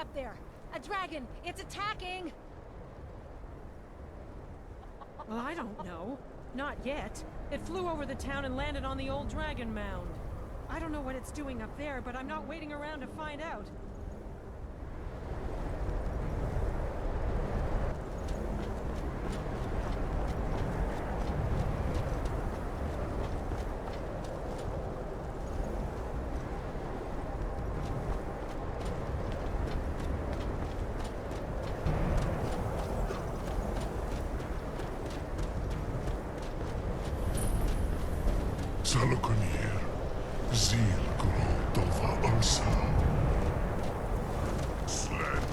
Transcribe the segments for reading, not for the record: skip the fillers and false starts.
up there? A dragon! It's attacking! Well, I don't know. Not yet. It flew over the town and landed on the old dragon mound. I don't know what it's doing up there, but I'm not waiting around to find out. Salokonir, Zil Gro Dova Ursa. Sled.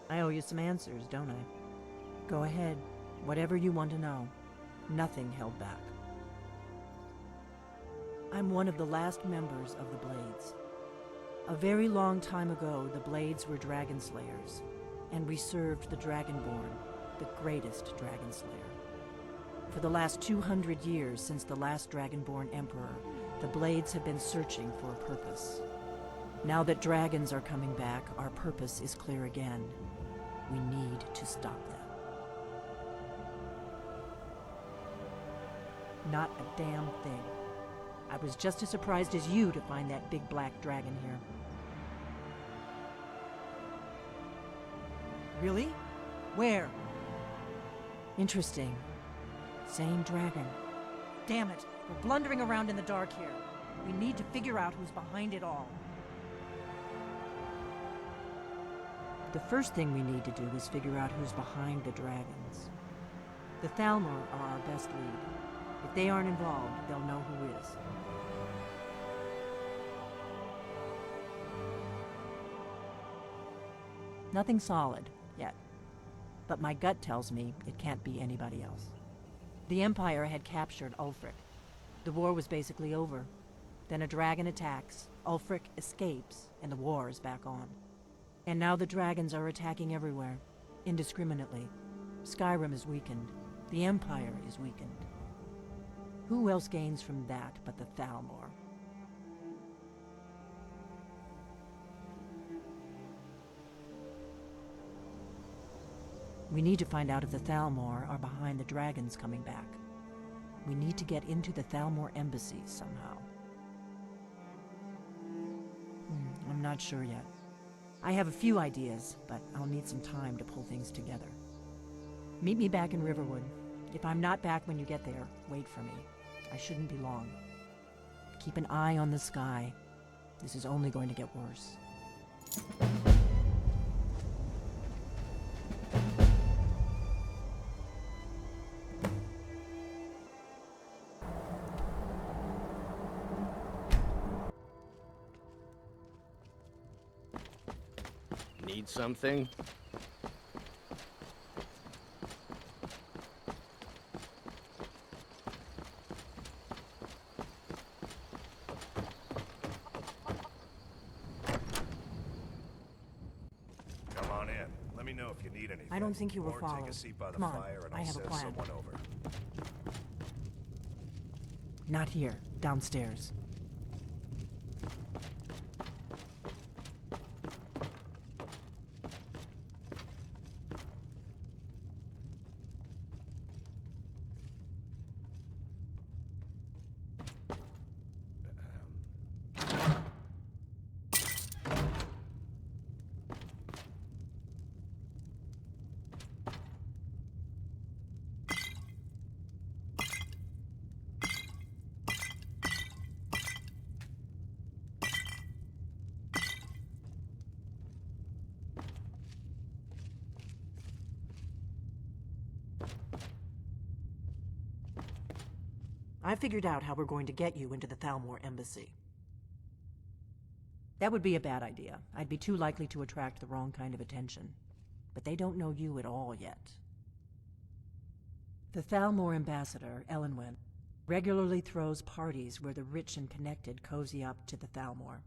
I owe you some answers, don't I? Go ahead. Whatever you want to know. Nothing held back. I'm one of the last members of the Blades. A very long time ago, the Blades were dragon slayers, and we served the Dragonborn, the greatest dragon slayer. For the last 200 years since the last Dragonborn Emperor, the Blades have been searching for a purpose. Now that dragons are coming back, our purpose is clear again. We need to stop them. Not a damn thing. I was just as surprised as you to find that big black dragon here. Really? Where? Interesting. Same dragon. Damn it, we're blundering around in the dark here. We need to figure out who's behind it all. The first thing we need to do is figure out who's behind the dragons. The Thalmor are our best lead. If they aren't involved, they'll know who is. Nothing solid, yet. But my gut tells me it can't be anybody else. The Empire had captured Ulfric. The war was basically over. Then a dragon attacks, Ulfric escapes, and the war is back on. And now the dragons are attacking everywhere, indiscriminately. Skyrim is weakened. The Empire is weakened. Who else gains from that but the Thalmor? We need to find out if the Thalmor are behind the dragons coming back. We need to get into the Thalmor embassy somehow. not sure yet. I have a few ideas, but I'll need some time to pull things together. Meet me back in Riverwood. If I'm not back when you get there, wait for me. I shouldn't be long. Keep an eye on the sky. This is only going to get worse. Need something? Come on in. Let me know if you need anything. I don't think you were Or followed. Take a seat by the Come on, fire and I I'll have a send plan. someone over. Not here. Downstairs. I figured out how we're going to get you into the Thalmor embassy. That would be a bad idea. I'd be too likely to attract the wrong kind of attention. But they don't know you at all yet. The Thalmor ambassador, Elenwen, regularly throws parties where the rich and connected cozy up to the Thalmor.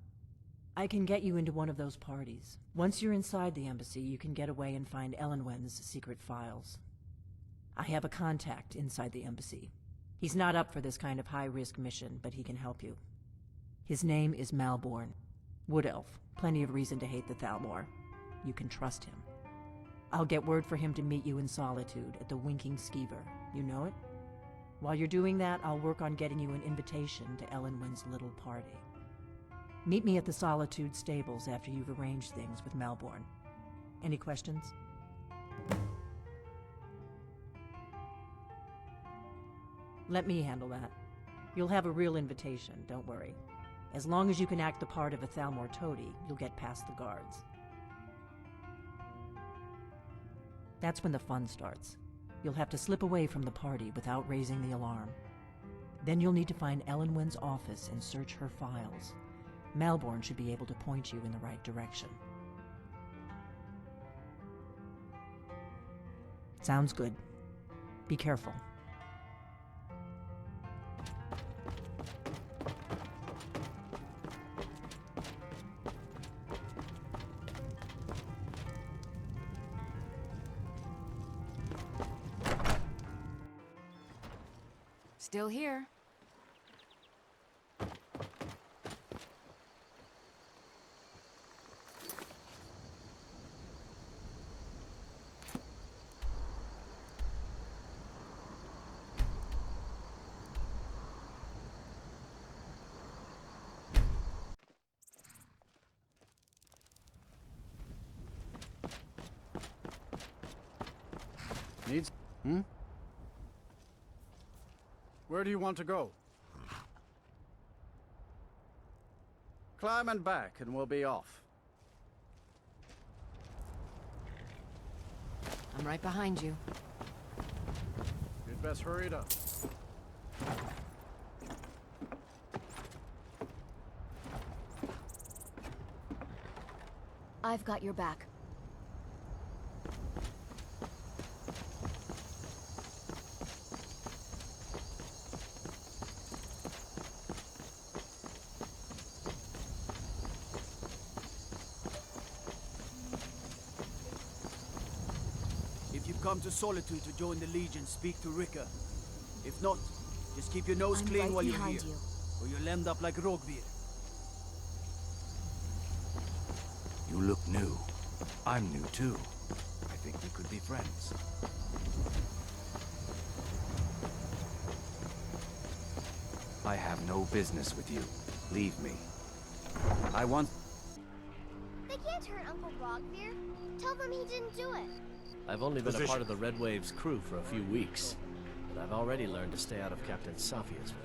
I can get you into one of those parties. Once you're inside the embassy, you can get away and find Elenwen's secret files. I have a contact inside the embassy. He's not up for this kind of high-risk mission, but he can help you. His name is Malborn. Wood Elf. Plenty of reason to hate the Thalmor. You can trust him. I'll get word for him to meet you in Solitude at the Winking Skeever. You know it? While you're doing that, I'll work on getting you an invitation to Elenwen's little party. Meet me at the Solitude stables after you've arranged things with Malborn. Any questions? Let me handle that. You'll have a real invitation, don't worry. As long as you can act the part of a Thalmor toady, you'll get past the guards. That's when the fun starts. You'll have to slip away from the party without raising the alarm. Then you'll need to find Elenwen's office and search her files. Malborn should be able to point you in the right direction. Sounds good. Be careful. Still here. Needs? Where do you want to go? Climb and back, and we'll be off. I'm right behind you. You'd best hurry it up. I've got your back. If you've come to Solitude to join the Legion, speak to Rika. If not, just keep your nose I'm clean right while you're behind here, you. or you'll end up like Rogvir. You look new. I'm new too. I think we could be friends. I have no business with you. Leave me. I want... return Uncle Rogvir? Tell them he didn't do it. I've only been a part Position. of the Red Wave's crew for a few weeks, but I've already learned to stay out of Captain Safia's way.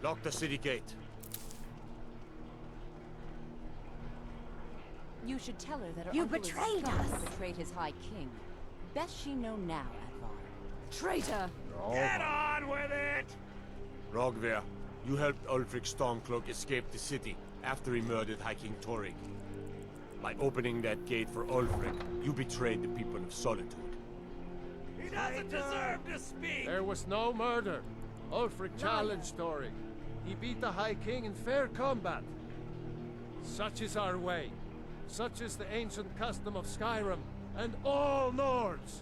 Lock the city gate. You should tell her that her You uncle betrayed is scum us. who betrayed his High King. Best she know now, Advar. Traitor! Get on with it! Rogvir, you helped Ulfric Stormcloak escape the city after he murdered High King Torig. By opening that gate for Ulfric, you betrayed the people of Solitude. He doesn't deserve to speak! There was no murder. Ulfric challenged Torig. He beat the High King in fair combat. Such is our way. Such is the ancient custom of Skyrim and all Nords.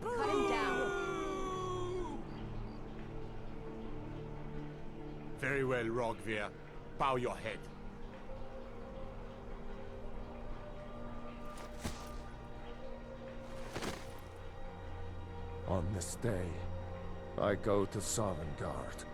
Cut him down. Very well, Rogvir. Bow your head. On this day, I go to Sovngarde.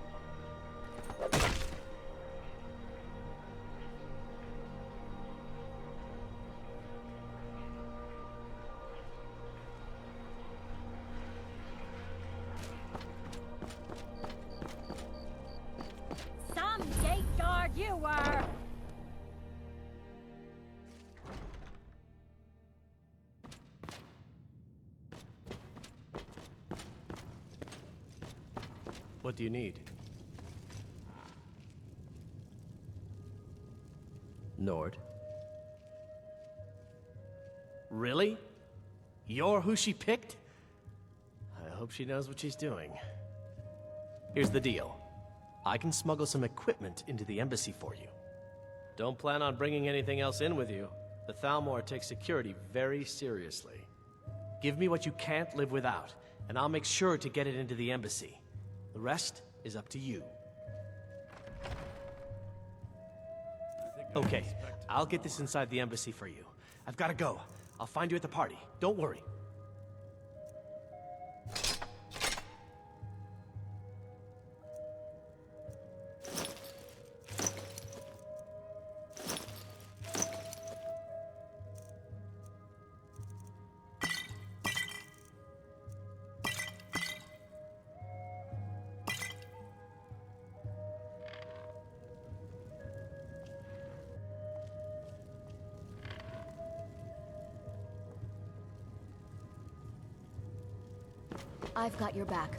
Some gate guard you were! What do you need? Nord. Really? You're who she picked? I hope she knows what she's doing. Here's the deal. I can smuggle some equipment into the embassy for you. Don't plan on bringing anything else in with you. The Thalmor takes security very seriously. Give me what you can't live without, and I'll make sure to get it into the embassy. The rest is up to you. Okay, I'll get this inside the embassy for you. I've got to go. I'll find you at the party. Don't worry. I've got your back.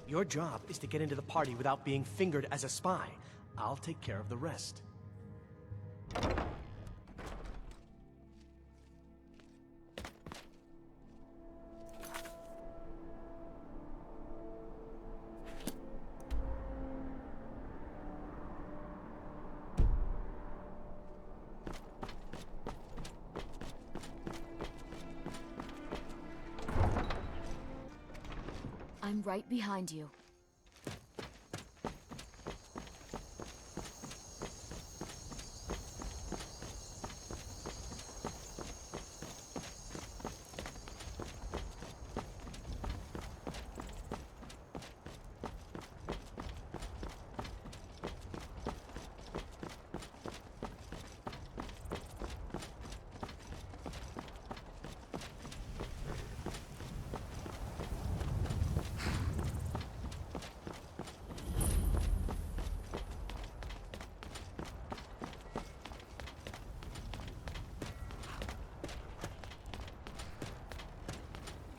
Your job is to get into the party without being fingered as a spy. I'll take care of the rest. I'm right behind you.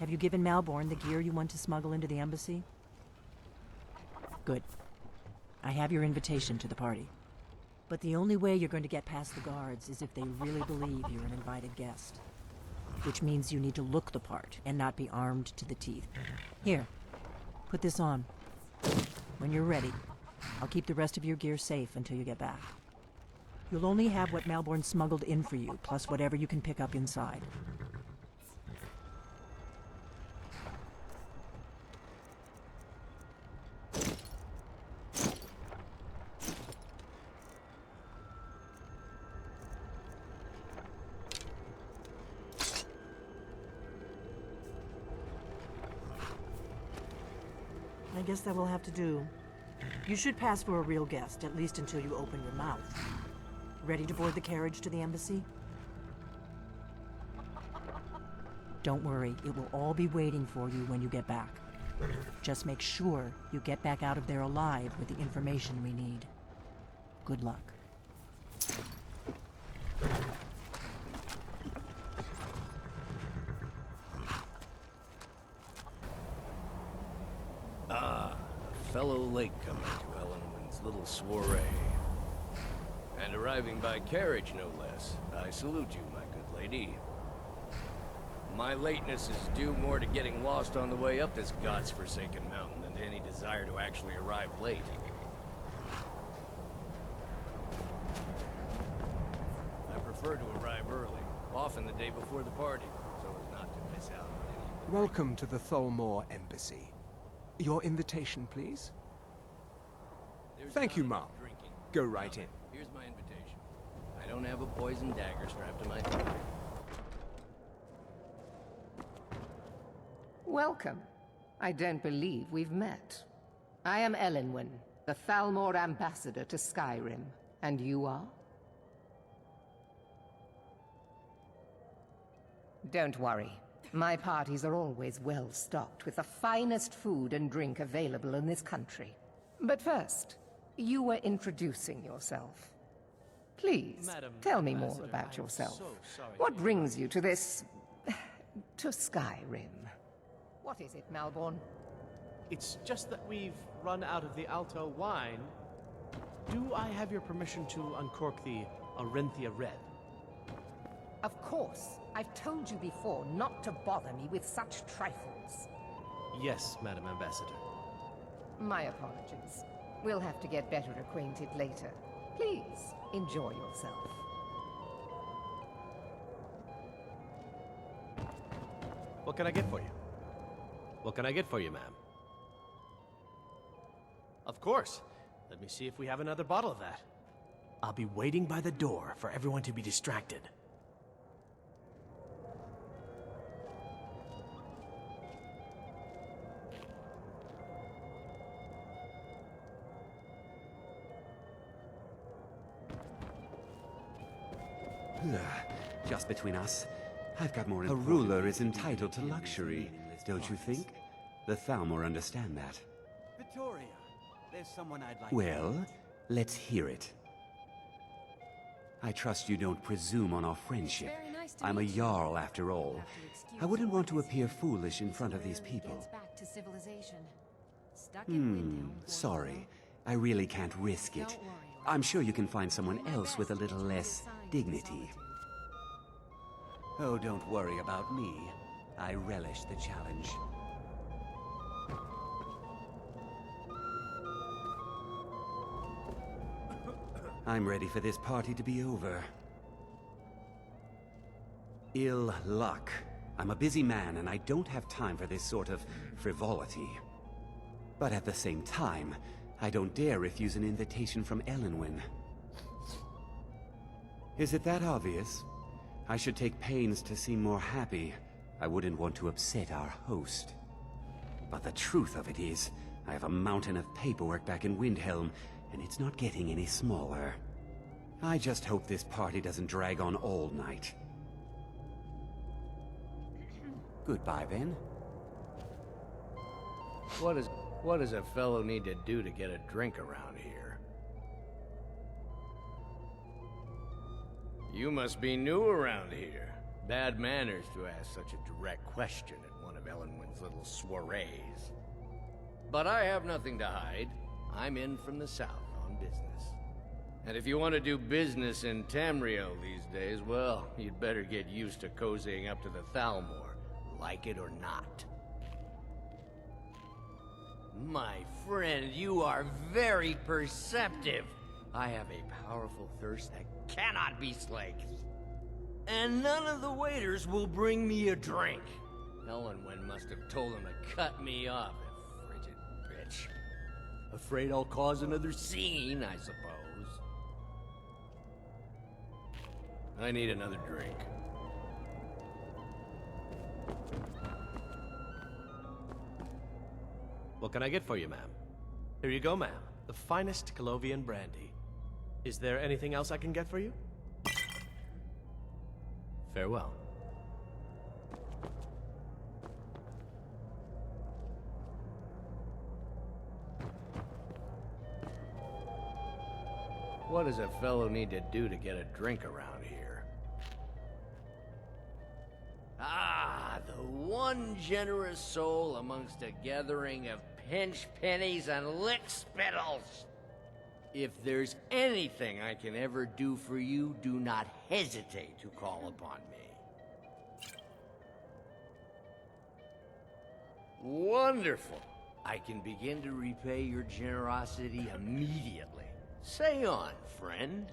Have you given Malborn the gear you want to smuggle into the embassy? Good. I have your invitation to the party. But the only way you're going to get past the guards is if they really believe you're an invited guest. Which means you need to look the part and not be armed to the teeth. Here, put this on. When you're ready, I'll keep the rest of your gear safe until you get back. You'll only have what Malborn smuggled in for you, plus whatever you can pick up inside. I guess that will have to do. You should pass for a real guest, at least until you open your mouth. Ready to board the carriage to the embassy? Don't worry, it will all be waiting for you when you get back. Just make sure you get back out of there alive with the information we need. Good luck. Ah, a fellow latecomer to Ellenwood's little soiree. And arriving by carriage, no less. I salute you, my good lady. My lateness is due more to getting lost on the way up this god's-forsaken mountain than to any desire to actually arrive late. I prefer to arrive early, often the day before the party, so as not to miss out on any... Welcome to the Tholmor Embassy. Your invitation, please? Thank you, Mom. Go right in. Here's my invitation. I don't have a poison dagger strapped to my throat. Welcome. I don't believe we've met. I am Elenwen, the Thalmor ambassador to Skyrim. And you are? Don't worry. My parties are always well stocked with the finest food and drink available in this country. But first, you were introducing yourself. Please, tell me more about yourself. What brings you to this... to Skyrim? What is it, Malborn? It's just that we've run out of the Alto wine. Do I have your permission to uncork the Arenthia Red? Of course. I've told you before not to bother me with such trifles. Yes, Madam Ambassador. My apologies. We'll have to get better acquainted later. Please, enjoy yourself. What can I get for you? What can I get for you, ma'am? Of course. Let me see if we have another bottle of that. I'll be waiting by the door for everyone to be distracted. Just between us, I've got more... A ruler is entitled to luxury, don't you think? The Thalmor understand that. Victoria, there's someone I'd like... Well, let's hear it. I trust you don't presume on our friendship. I'm a Jarl after all. I wouldn't want to appear foolish in front of these people. Sorry. I really can't risk it. I'm sure you can find someone else with a little less dignity. Oh, don't worry about me. I relish the challenge. I'm ready for this party to be over. Ill luck. I'm a busy man and I don't have time for this sort of frivolity. But at the same time, I don't dare refuse an invitation from Elenwen. Is it that obvious? I should take pains to seem more happy. I wouldn't want to upset our host. But the truth of it is, I have a mountain of paperwork back in Windhelm, and it's not getting any smaller. I just hope this party doesn't drag on all night. Goodbye, then. What does a fellow need to do to get a drink around here? You must be new around here. Bad manners to ask such a direct question at one of Elenwen's little soirees. But I have nothing to hide. I'm in from the south on business. And if you want to do business in Tamriel these days, well, you'd better get used to cozying up to the Thalmor, like it or not. My friend, you are very perceptive. I have a powerful thirst that cannot be slaked. And none of the waiters will bring me a drink. Elenwen must have told him to cut me off, a frigid bitch. Afraid I'll cause another scene, I suppose. I need another drink. What can I get for you, ma'am? Here you go, ma'am. the finest Colovian brandy. Is there anything else I can get for you? Farewell. What does a fellow need to do to get a drink around here? Ah, the one generous soul amongst a gathering of pinch pennies and lick spittles. If there's anything I can ever do for you, do not hesitate to call upon me. Wonderful. I can begin to repay your generosity immediately. Say on, friend.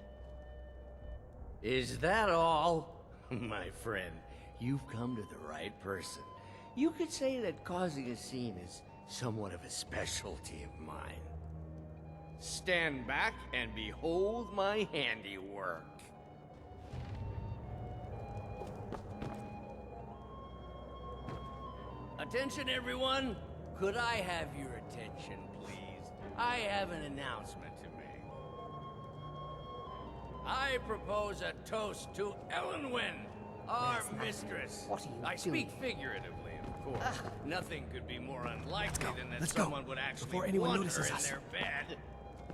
Is that all? My friend, you've come to the right person. You could say that causing a scene is somewhat of a specialty of mine. Stand back and behold my handiwork. Attention, everyone! Could I have your attention, please? I have an announcement to make. I propose a toast to Elenwen, our mistress. What are you I doing? speak figuratively, of course. Nothing could be more unlikely than that Let's go, someone would actually before anyone want notices her in us. their bed.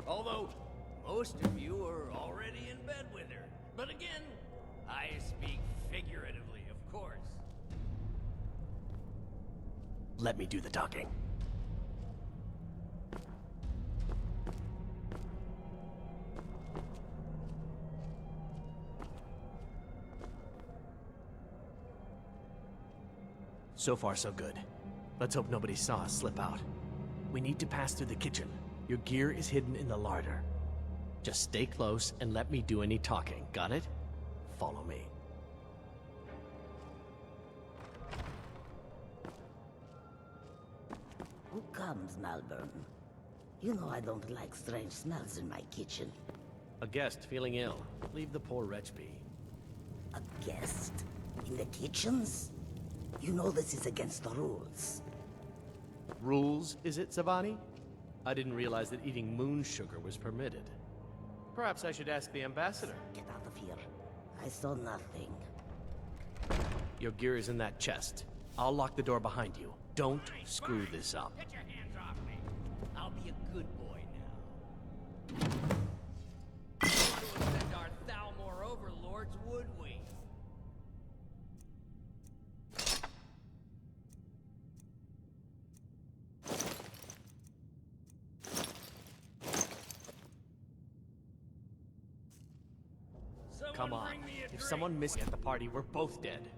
Although, most of you are already in bed with her. But again, I speak figuratively, of course. Let me do the talking. So far, so good. Let's hope nobody saw us slip out. We need to pass through the kitchen. Your gear is hidden in the larder. Just stay close and let me do any talking. Got it? Follow me. Who comes, Malvern? You know I don't like strange smells in my kitchen. A guest feeling ill. Leave the poor wretch be. A guest? In the kitchens? You know this is against the rules. Rules, is it, Savani? I didn't realize that eating moon sugar was permitted. Perhaps I should ask the ambassador. Get out of here. I saw nothing. Your gear is in that chest. I'll lock the door behind you. Don't screw this up. Get your hands off me. I'll be a good boy now. To have sent our Thalmor overlords, would we? Come on. If someone missed at the party, we're both dead.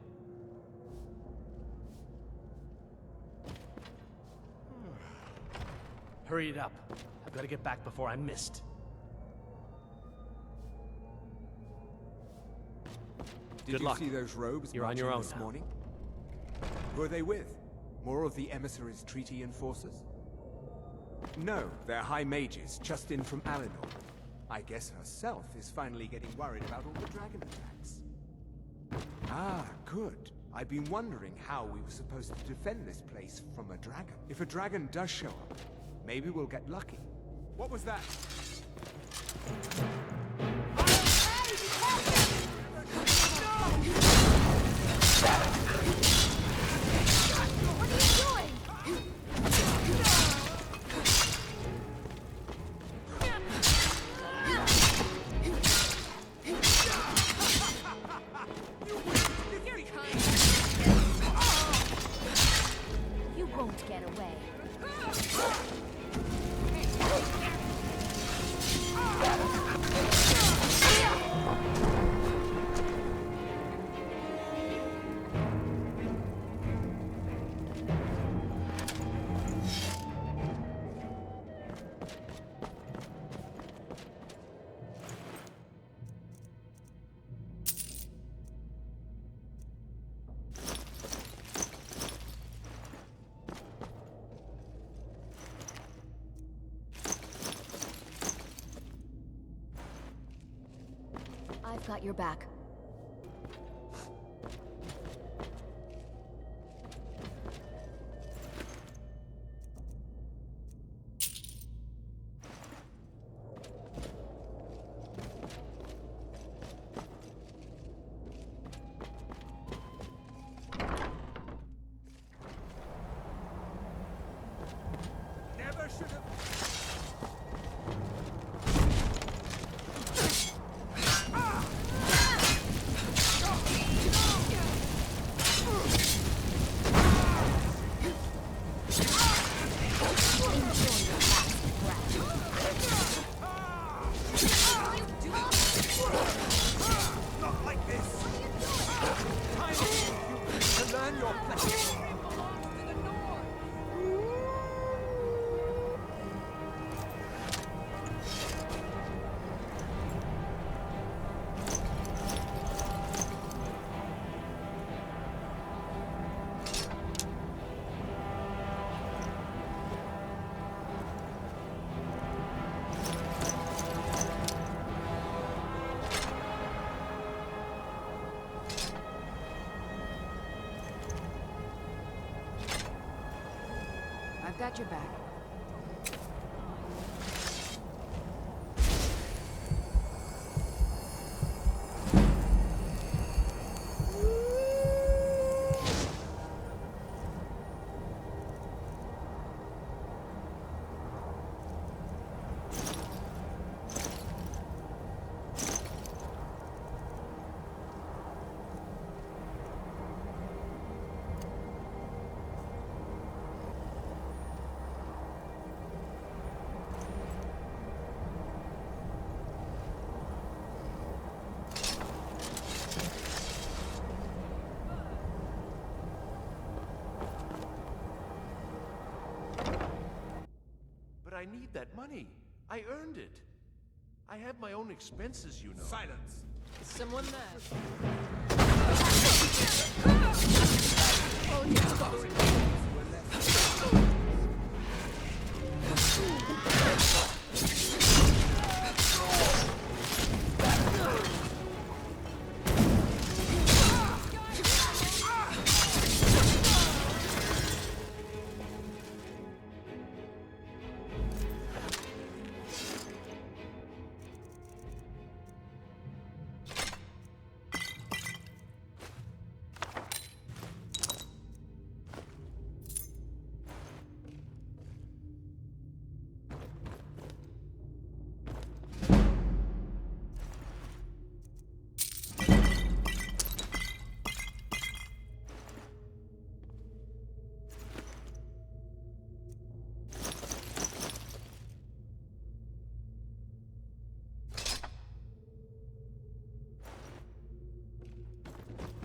Hurry it up. I've got to get back before I'm missed. Did Good you luck. see those robes You're on your marching own this now. morning? Who are they with? More of the emissaries' treaty enforcers? No, they're high mages, just in from Alinor. I guess herself is finally getting worried about all the dragon attacks. Ah, good. I've been wondering how we were supposed to defend this place from a dragon. If a dragon does show up, maybe we'll get lucky. What was that? What are you doing? You won't get away. I've got your back. Got your back. But I need that money. I earned it. I have my own expenses, you know. Silence! Is someone there?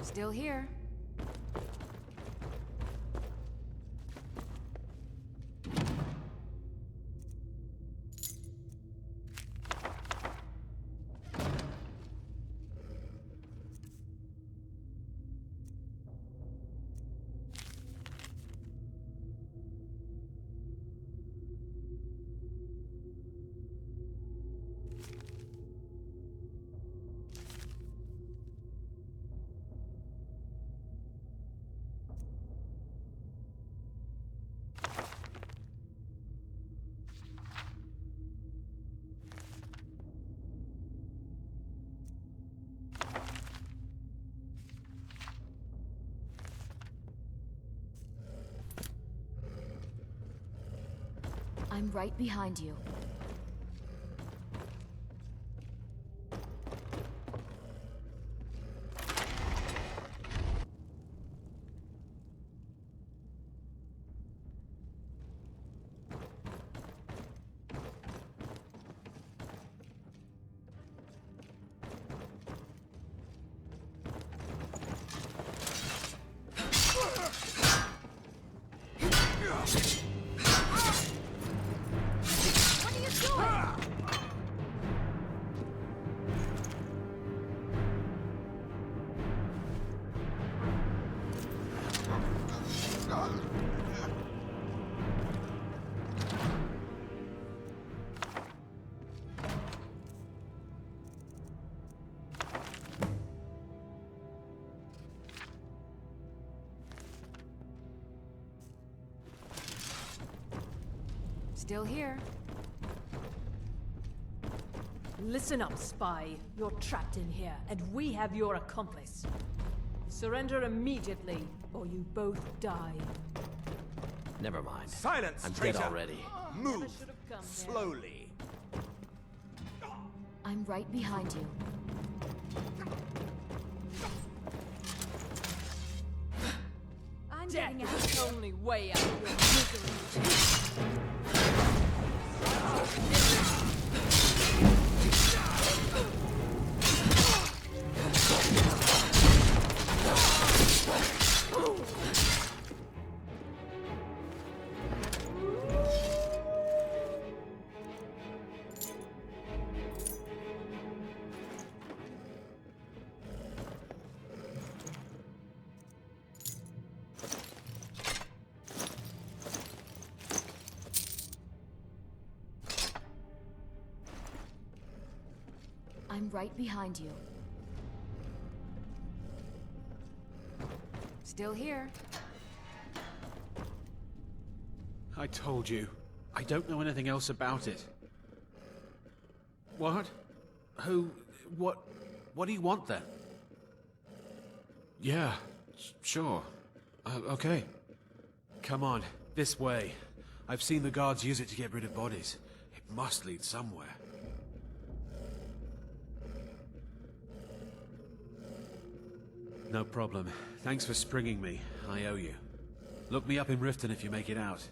Still here. I'm right behind you. Still here. Listen up, spy. You're trapped in here, and we have your accomplice. Surrender immediately, or you both die. Never mind. Silence, I'm traitor! dead already. Move! Come Slowly. I'm right behind you. I'm getting out the only way out of your misery. I'm right behind you. Still here. I told you. I don't know anything else about it. What? Who? What do you want then? Yeah, sure. Okay. Come on, this way. I've seen the guards use it to get rid of bodies. It must lead somewhere. No problem. Thanks for springing me. I owe you. Look me up in Riften if you make it out.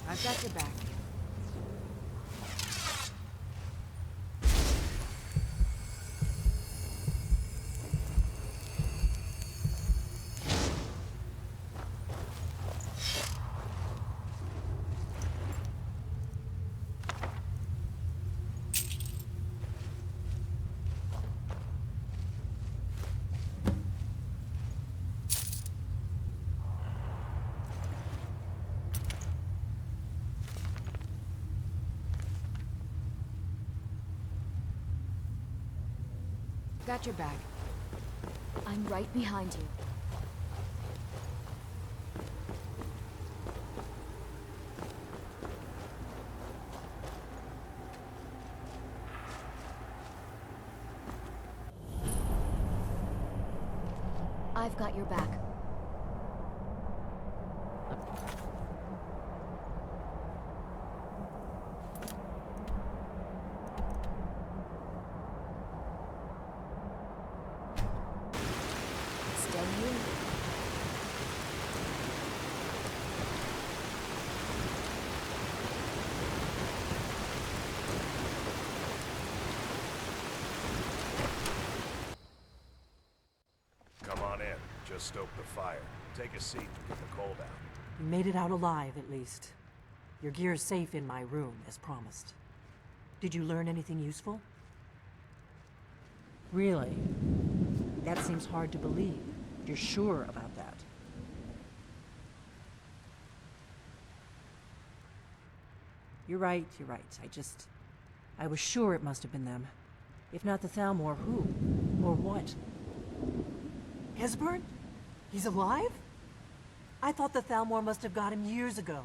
I've got your back. Got your back. I'm right behind you. I've got your back. Come on in. Just stoke the fire. Take a seat and get the cold out. You made it out alive, at least. Your gear's safe in my room, as promised. Did you learn anything useful? Really? That seems hard to believe. You're sure about that? You're right. I was sure it must have been them. If not the Thalmor, who? Or what? Esbern? He's alive? I thought the Thalmor must have got him years ago.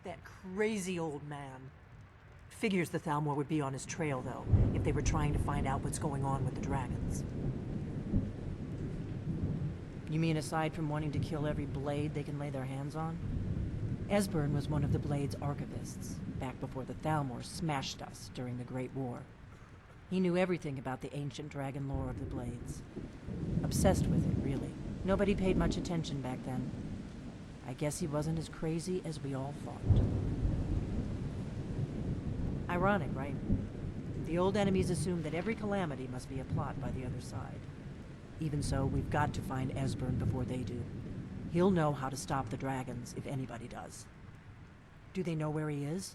That crazy old man. Figures the Thalmor would be on his trail, though, if they were trying to find out what's going on with the dragons. You mean aside from wanting to kill every blade they can lay their hands on? Esbern was one of the Blade's archivists, back before the Thalmor smashed us during the Great War. He knew everything about the ancient dragon lore of the Blades. Obsessed with it, really. Nobody paid much attention back then. I guess he wasn't as crazy as we all thought. Ironic, right? The old enemies assumed that every calamity must be a plot by the other side. Even so, we've got to find Esbern before they do. He'll know how to stop the dragons, if anybody does. Do they know where he is?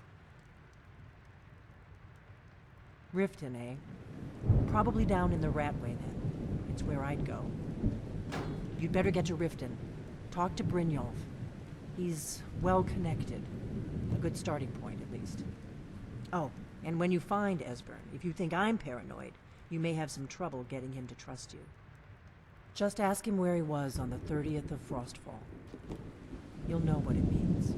Riften, eh? Probably down in the Ratway, then. It's where I'd go. You'd better get to Riften. Talk to Brynjolf. He's well-connected. A good starting point, at least. Oh, and when you find Esbern, if you think I'm paranoid, you may have some trouble getting him to trust you. Just ask him where he was on the 30th of Frostfall. You'll know what it means.